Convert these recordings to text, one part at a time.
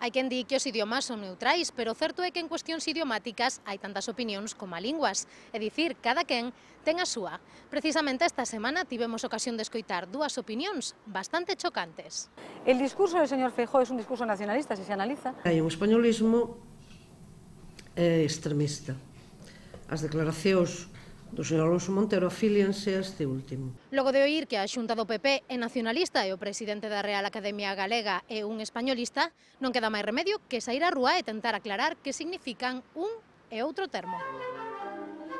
Hai quen di que os idiomas son neutrais, pero o certo é que en cuestións idiomáticas hai tantas opinións como a linguas. É dicir, cada quen ten a súa. Precisamente esta semana tivemos ocasión de escoitar dúas opinións bastante chocantes. El discurso del señor Feijóo es un discurso nacionalista, si se analiza. Hai un españolismo extremista. As declaracións do señor Alonso Montero afílianse a este último. Logo de oír que a Xunta do PP é nacionalista e o presidente da Real Academia Galega é un españolista, non queda máis remedio que saír á rúa e tentar aclarar que significan un e outro termo.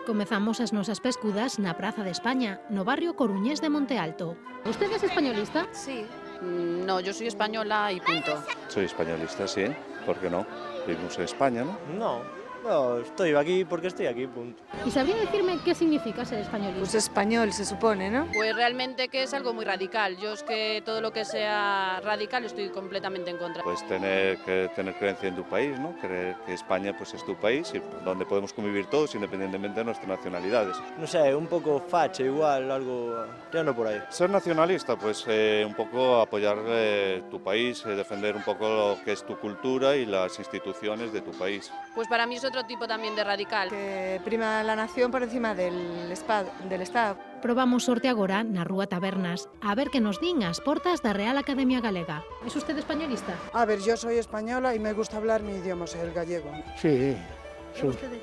Comezamos as nosas pescudas na Praza de España, no barrio coruñés de Monte Alto. ¿Usted es españolista? Sí. No, yo soy española y punto. Soy españolista, sí. ¿Por qué no? Vivimos en España, ¿no? No, estoy aquí porque estoy aquí, punto. ¿Y sabría decirme qué significa ser españolista? Pues español, se supone, ¿no? Pues realmente que es algo muy radical. Yo es que todo lo que sea radical estoy completamente en contra. Pues tener creencia en tu país, ¿no? Creer que España pues es tu país y donde podemos convivir todos independientemente de nuestras nacionalidades. No sé, un poco facha igual, algo tirando por ahí. Ser nacionalista, pues un poco apoyar tu país, defender un poco lo que es tu cultura y las instituciones de tu país. Pues para mí es otro tipo también de radical. Que prima la nación por encima del Estado. Probamos sorte agora na Rúa Tabernas a ver que nos din as portas da Real Academia Galega. ¿Es usted españolista? A ver, yo soy española y me gusta hablar mi idioma, el gallego. Sí, ¿Y usted?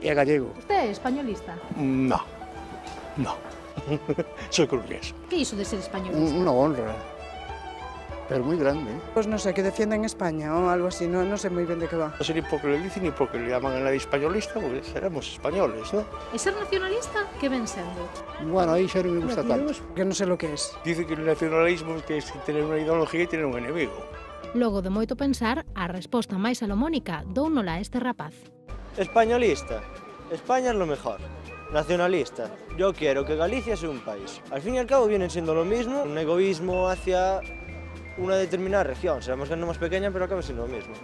é gallego. ¿Usted es españolista? No. Soy coruñés. ¿Qué hizo de ser españolista? Una honra, pero muy grande. Pues no sé, que defienden España o algo así, no sé muy bien de qué va. No sé ni por qué le dicen ni por qué le llaman a nadie españolista, porque seremos españoles, ¿no? ¿Es ser nacionalista? ¿Qué ven sendo? Bueno, ahí ya no me gusta tanto. Que no sé lo que es. Dice que el nacionalismo es tener una ideología y tener un enemigo. Logo de moito pensar, a resposta máis salomónica dounola este rapaz. Españolista. España es lo mejor. Nacionalista. Yo quiero que Galicia sea un país. Al fin y al cabo vienen siendo lo mismo, un egoísmo hacia una determinada región. Seremos que no más pequeña, pero acaba siendo lo mismo.